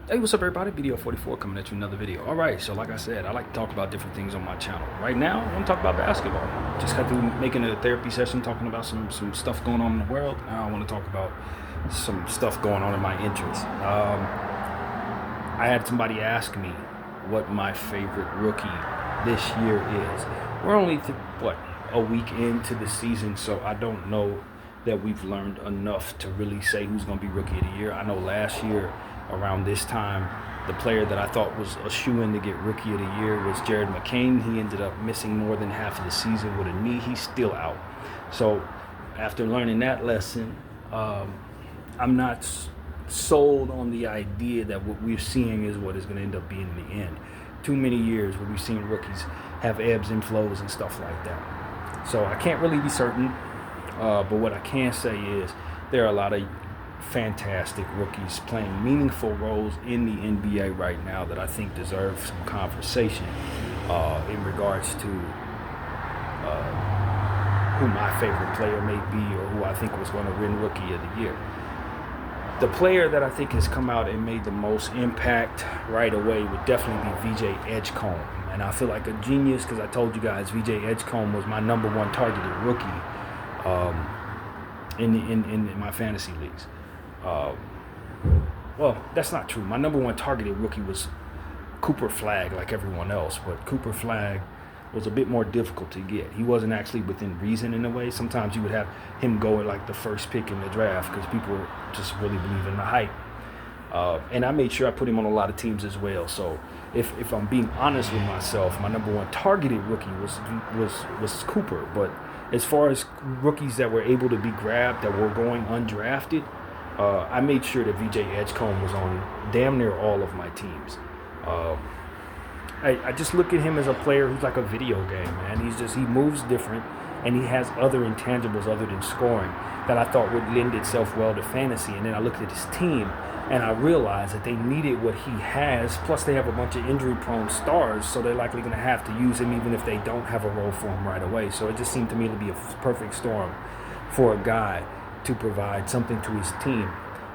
Hey, what's up, everybody? Video 44 coming at you another video. All right, so like I said, I like to talk about different things on my channel. Right now, I want to talk about basketball. Just got through making a therapy session talking about some stuff going on in the world. Now I want to talk about some stuff going on in my interests. I had somebody ask me what my favorite rookie this year is. We're only, a week into the season, so I don't know that we've learned enough to really say who's going to be rookie of the year. I know last year, around this time, the player that I thought was a shoo-in to get rookie of the year was Jared McCain. He ended up missing more than half of the season with a knee. He's still out. So after learning that lesson, I'm not sold on the idea that what we're seeing is what is going to end up being in the end. Too many years where we've seen rookies have ebbs and flows and stuff like that. So I can't really be certain, but what I can say is there are a lot of fantastic rookies playing meaningful roles in the NBA right now that I think deserve some conversation in regards to who my favorite player may be or who I think was going to win Rookie of the Year. The player that I think has come out and made the most impact right away would definitely be VJ Edgecombe. And I feel like a genius because I told you guys VJ Edgecombe was my number one targeted rookie in my fantasy leagues. Well, that's not true. My number one targeted rookie was Cooper Flagg, like everyone else, but Cooper Flagg was a bit more difficult to get. He wasn't actually within reason in a way. Sometimes you would have him go at like the first pick in the draft because people just really believe in the hype. And I made sure I put him on a lot of teams as well. So if I'm being honest with myself, my number one targeted rookie was Cooper. But as far as rookies that were able to be grabbed that were going undrafted, I made sure that VJ Edgecombe was on damn near all of my teams. I just look at him as a player who's like a video game, man. He moves different, and he has other intangibles other than scoring that I thought would lend itself well to fantasy. And then I looked at his team, and I realized that they needed what he has, plus they have a bunch of injury-prone stars, so they're likely going to have to use him even if they don't have a role for him right away. So it just seemed to me to be a perfect storm for a guy to provide something to his team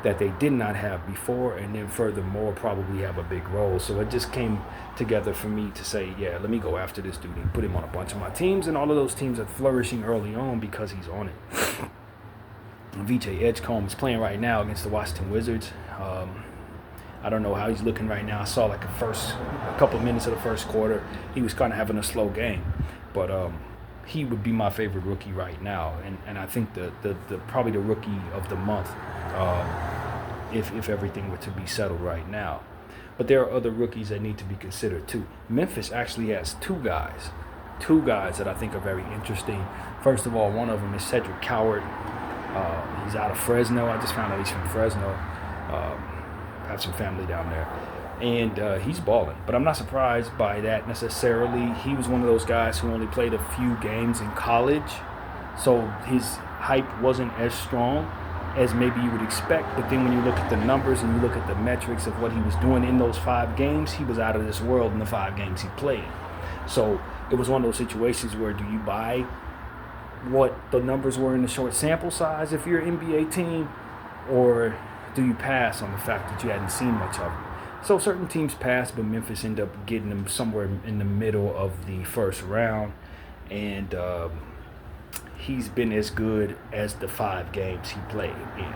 that they did not have before, and then furthermore probably have a big role. So it just came together for me to say, yeah, let me go after this dude and put him on a bunch of my teams, and all of those teams are flourishing early on because he's on it. VJ Edgecombe is playing right now against the Washington Wizards. I don't know how he's looking right now. I saw like a couple minutes of the first quarter. He was kind of having a slow game, but he would be my favorite rookie right now, and I think the probably the rookie of the month if everything were to be settled right now. But there are other rookies that need to be considered too. Memphis actually has two guys that I think are very interesting. First of all, one of them is Cedric Coward. He's out of Fresno. I just found out he's from Fresno. I have some family down there. And he's balling. But I'm not surprised by that necessarily. He was one of those guys who only played a few games in college, so his hype wasn't as strong as maybe you would expect. But then when you look at the numbers and you look at the metrics of what he was doing in those 5 games, he was out of this world in the 5 games he played. So it was one of those situations where do you buy what the numbers were in the short sample size if you're an NBA team, or do you pass on the fact that you hadn't seen much of him? So certain teams pass, but Memphis end up getting them somewhere in the middle of the first round, and he's been as good as the 5 games he played in.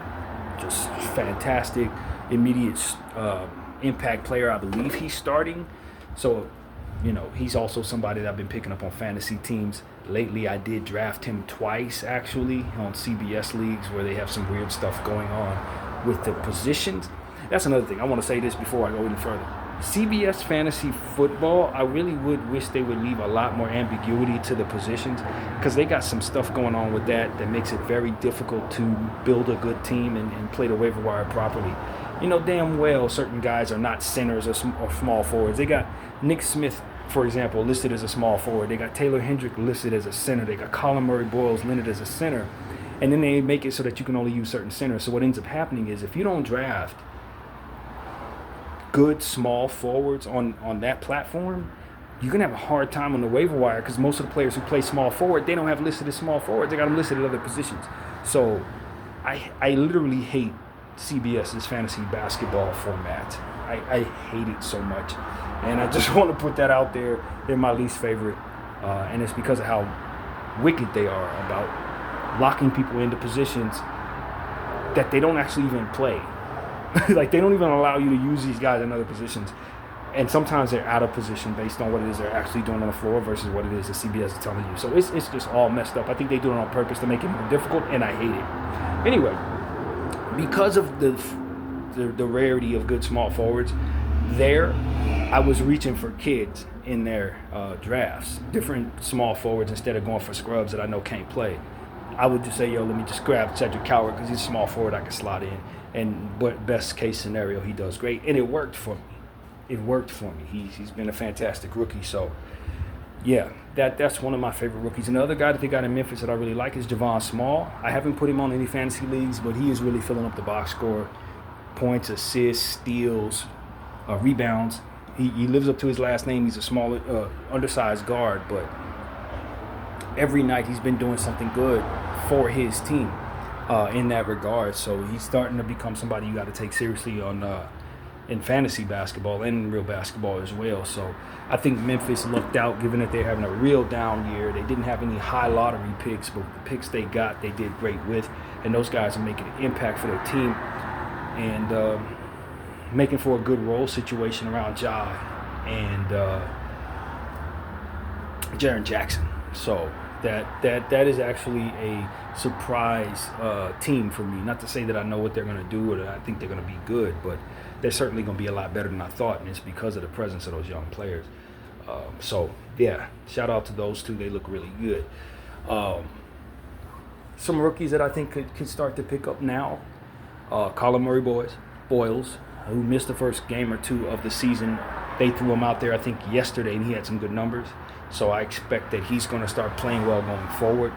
Just fantastic, immediate impact player. I believe he's starting. So, he's also somebody that I've been picking up on fantasy teams lately. I did draft him twice, actually, on CBS leagues where they have some weird stuff going on with the positions. That's another thing. I want to say this before I go any further. CBS fantasy football, I really would wish they would leave a lot more ambiguity to the positions, because they got some stuff going on with that makes it very difficult to build a good team and play the waiver wire properly. Damn well certain guys are not centers or small forwards. They got Nick Smith, for example, listed as a small forward. They got Taylor Hendrick listed as a center. They got Colin Murray-Boyles listed as a center. And then they make it so that you can only use certain centers. So what ends up happening is if you don't draft good small forwards on that platform, you're going to have a hard time on the waiver wire, because most of the players who play small forward, they don't have listed as small forwards. They got them listed at other positions. So I literally hate CBS's fantasy basketball format. I hate it so much. And I just want to put that out there. They're my least favorite. And it's because of how wicked they are about locking people into positions that they don't actually even play. Like, they don't even allow you to use these guys in other positions. And sometimes they're out of position based on what it is they're actually doing on the floor versus what it is that CBS is telling you. So it's just all messed up. I think they do it on purpose to make it more difficult, and I hate it. Anyway, because of the rarity of good small forwards, I was reaching for kids in their drafts, different small forwards, instead of going for scrubs that I know can't play. I would just say, let me just grab Cedric Coward because he's a small forward I can slot in. And best case scenario, he does great. And it worked for me. He's been a fantastic rookie. So, yeah, that's one of my favorite rookies. And the other guy that they got in Memphis that I really like is Javon Small. I haven't put him on any fantasy leagues, but he is really filling up the box score. Points, assists, steals, rebounds. He lives up to his last name. He's a small, undersized guard, but every night he's been doing something good for his team in that regard. So he's starting to become somebody you got to take seriously in fantasy basketball and in real basketball as well. So I think Memphis lucked out, given that they're having a real down year. They didn't have any high lottery picks, but the picks they got, they did great with. And those guys are making an impact for their team and making for a good role situation around Ja and Jaren Jackson. So that is actually a surprise team for me. Not to say that I know what they're going to do or that I think they're going to be good, but they're certainly going to be a lot better than I thought, and it's because of the presence of those young players. So, yeah, shout out to those two. They look really good. Some rookies that I think could start to pick up now. Colin Murray Boyles, who missed the first game or two of the season. They threw him out there, I think, yesterday, and he had some good numbers. So I expect that he's going to start playing well going forward.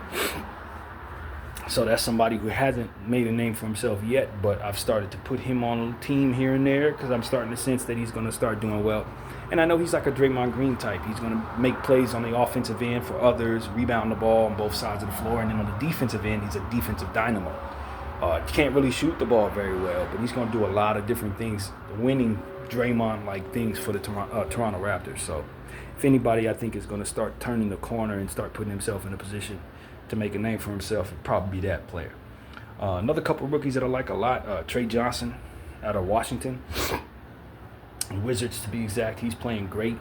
So that's somebody who hasn't made a name for himself yet, but I've started to put him on a team here and there because I'm starting to sense that he's going to start doing well. And I know he's like a Draymond Green type. He's going to make plays on the offensive end for others, rebound the ball on both sides of the floor, and then on the defensive end, he's a defensive dynamo. Can't really shoot the ball very well, but he's going to do a lot of different things, winning Draymond-like things for the Toronto Raptors. So if anybody I think is going to start turning the corner and start putting himself in a position to make a name for himself, it'd probably be that player. Another couple of rookies that I like a lot, Trey Johnson out of Washington. Wizards to be exact. He's playing great.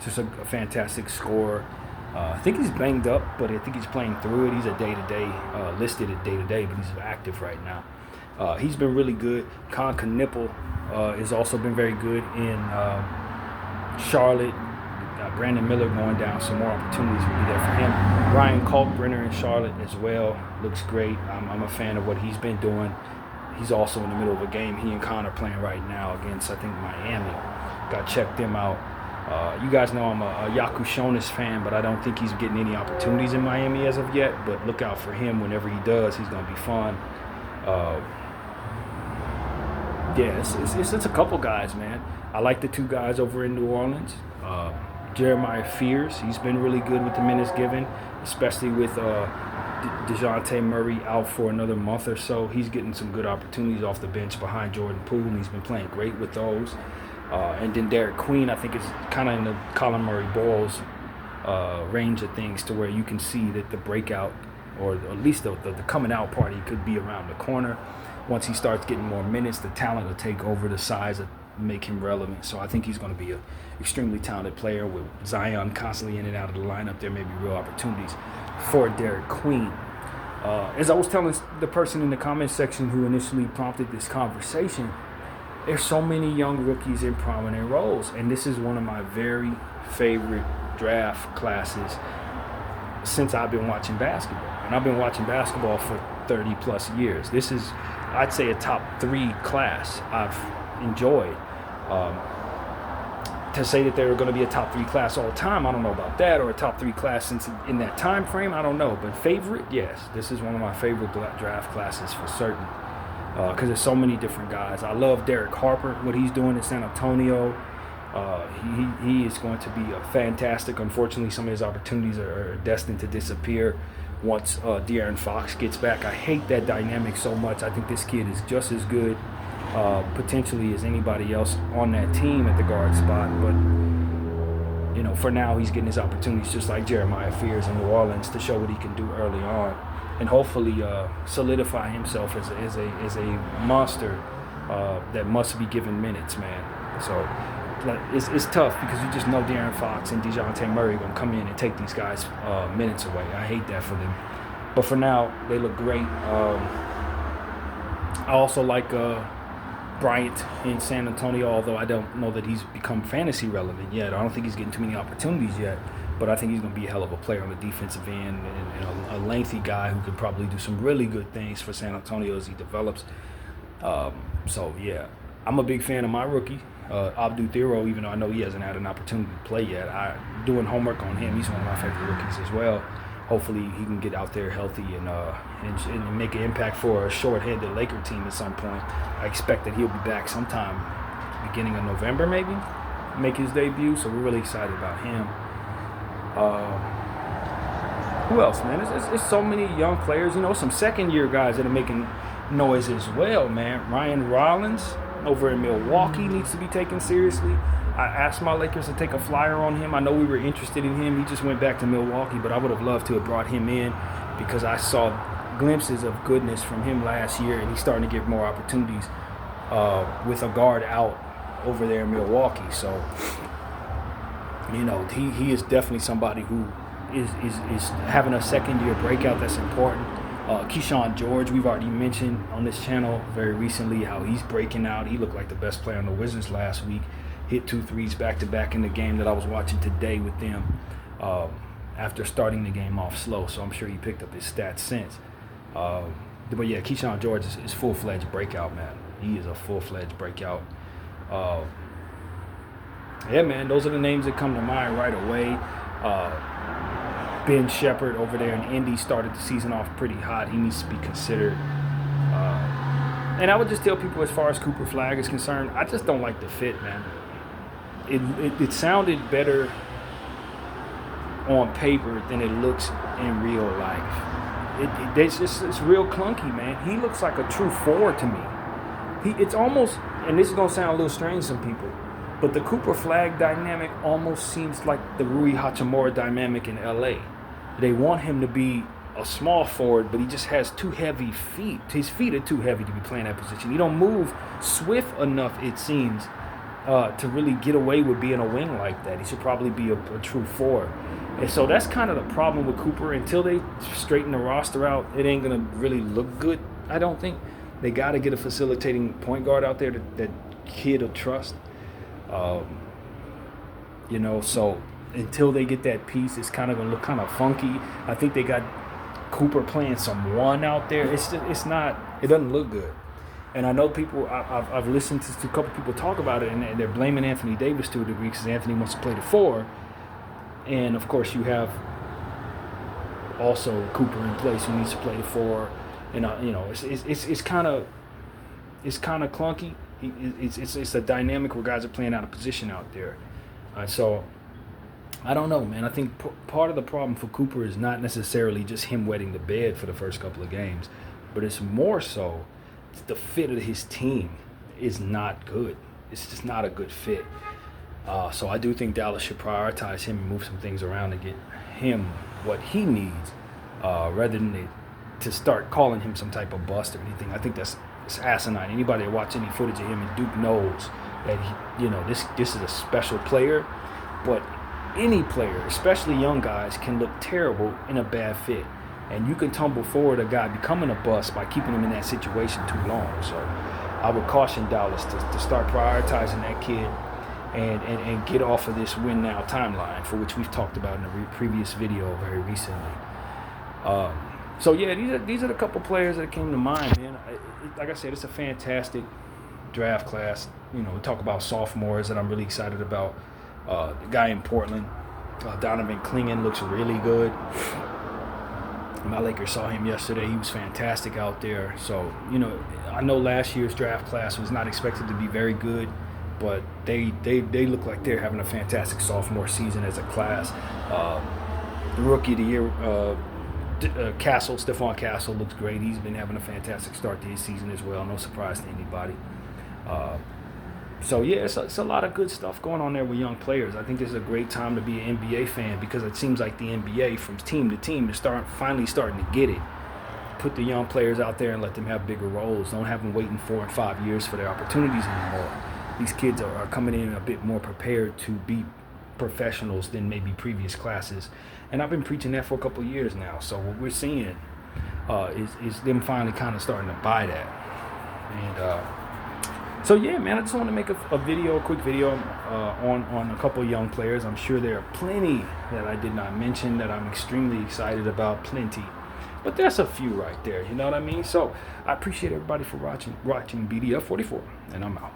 Just a fantastic scorer. I think he's banged up, but I think he's playing through it. He's a day-to-day, listed at day-to-day, but he's active right now. He's been really good. Con Knipple has also been very good in Charlotte. Brandon Miller going down, some more opportunities will be there for him. Ryan Kalkbrenner in Charlotte as well looks great. I'm a fan of what he's been doing. He's also in the middle of a game. He and Con are playing right now against, I think, Miami. Got to check them out. You guys know I'm a Yaku Shonis fan, but I don't think he's getting any opportunities in Miami as of yet. But look out for him whenever he does. He's going to be fun. It's a couple guys, man. I like the two guys over in New Orleans. Jeremiah Fears, he's been really good with the minutes given, especially with DeJounte Murray out for another month or so. He's getting some good opportunities off the bench behind Jordan Poole, and he's been playing great with those. And then Derek Queen, I think, is kind of in the Colin Murray Boyles range of things, to where you can see that the breakout, or at least the coming out party, could be around the corner. Once he starts getting more minutes, the talent will take over, the size of make him relevant. So I think he's going to be an extremely talented player. With Zion constantly in and out of the lineup, there may be real opportunities for Derek Queen. As I was telling the person in the comment section who initially prompted this conversation, there's so many young rookies in prominent roles, and this is one of my very favorite draft classes since I've been watching basketball. And I've been watching basketball for 30 plus years. This is, I'd say, a top 3 class I've enjoyed. To say that they're going to be a top 3 class all the time, I don't know about that, or a top 3 class since in that time frame, I don't know. But favorite, yes, this is one of my favorite draft classes for certain, because there's so many different guys. I love Derek Harper, what he's doing in San Antonio. He is going to be fantastic. Unfortunately, some of his opportunities are destined to disappear once De'Aaron Fox gets back. I hate that dynamic so much. I think this kid is just as good potentially as anybody else on that team at the guard spot. But for now, he's getting his opportunities just like Jeremiah Fears in New Orleans to show what he can do early on, and hopefully solidify himself as a monster that must be given minutes, man. So it's tough because you just know De'Aaron Fox and DeJounte Murray are going to come in and take these guys minutes away. I hate that for them. But for now, they look great. I also like Bryant in San Antonio, although I don't know that he's become fantasy relevant yet. I don't think he's getting too many opportunities yet, but I think he's going to be a hell of a player on the defensive end and a lengthy guy who could probably do some really good things for San Antonio as he develops. So, yeah, I'm a big fan of my rookie, Abdou Thiro, even though I know he hasn't had an opportunity to play yet. I'm doing homework on him. He's one of my favorite rookies as well. Hopefully he can get out there healthy and make an impact for a short-handed Laker team at some point. I expect that he'll be back sometime beginning of November maybe, make his debut, so we're really excited about him. Who else, man? It's so many young players, some second-year guys that are making noise as well, man. Ryan Rollins over in Milwaukee needs to be taken seriously. I asked my Lakers to take a flyer on him. I know we were interested in him. He just went back to Milwaukee, but I would have loved to have brought him in because I saw glimpses of goodness from him last year, and he's starting to get more opportunities with a guard out over there in Milwaukee. So, he is definitely somebody who is having a second-year breakout that's important. Keyshawn George, we've already mentioned on this channel very recently how he's breaking out. He looked like the best player on the Wizards last week. Hit 2 threes back-to-back in the game that I was watching today with them after starting the game off slow. So I'm sure he picked up his stats since. But yeah, Keyshawn George is full-fledged breakout, man. He is a full-fledged breakout. Yeah, man, those are the names that come to mind right away. Ben Shepherd over there in Indy started the season off pretty hot. He needs to be considered. And I would just tell people as far as Cooper Flagg is concerned, I just don't like the fit, man. It sounded better on paper than it looks in real life. It's real clunky, man. He looks like a true forward to me. It's almost, and this is going to sound a little strange to some people, but the Cooper Flagg dynamic almost seems like the Rui Hachimura dynamic in LA. They want him to be a small forward, but he just has too heavy feet. His feet are too heavy to be playing that position. He don't move swift enough, it seems, to really get away with being a wing like that. He should probably be a true forward. And so that's kind of the problem with Cooper. Until they straighten the roster out, it ain't going to really look good, I don't think. They got to get a facilitating point guard out there that kid will trust. So until they get that piece, it's kind of going to look kind of funky. I think they got Cooper playing some one out there. It doesn't look good. And I know people, I've listened to a couple people talk about it, and they're blaming Anthony Davis to a degree because Anthony wants to play the 4. And of course you have also Cooper in place who needs to play the 4. And it's kind of clunky. It's a dynamic where guys are playing out of position out there. So I don't know, man. I think part of the problem for Cooper is not necessarily just him wetting the bed for the first couple of games, but it's more so the fit of his team is not good. It's just not a good fit. So I do think Dallas should prioritize him and move some things around to get him what he needs, rather than to start calling him some type of bust or anything. I think it's asinine. Anybody that watch any footage of him and Duke knows that this is a special player, but any player, especially young guys, can look terrible in a bad fit. And you can tumble forward a guy becoming a bust by keeping him in that situation too long. So I would caution Dallas to start prioritizing that kid and get off of this win now timeline, for which we've talked about in a previous video very recently. So yeah, these are the couple players that came to mind, man. Like I said, it's a fantastic draft class. We talk about sophomores that I'm really excited about. The guy in Portland, Donovan Clingan, looks really good. My Lakers saw him yesterday. He was fantastic out there. So, I know last year's draft class was not expected to be very good, but they look like they're having a fantastic sophomore season as a class. The rookie of the year, Stephon Castle looks great. He's been having a fantastic start to his season as well. No surprise to anybody. So yeah, it's a lot of good stuff going on there with young players. I think this is a great time to be an NBA fan because it seems like the NBA from team to team is finally starting to get it. Put the young players out there and let them have bigger roles. Don't have them waiting 4 and 5 years for their opportunities anymore. These kids are coming in a bit more prepared to be professionals than maybe previous classes. And I've been preaching that for a couple of years now. So what we're seeing is them finally kind of starting to buy that. And so yeah, man, I just want to make a quick video on a couple of young players. I'm sure there are plenty that I did not mention that I'm extremely excited about, plenty. But there's a few right there, you know what I mean? So I appreciate everybody for watching BDF 44, and I'm out.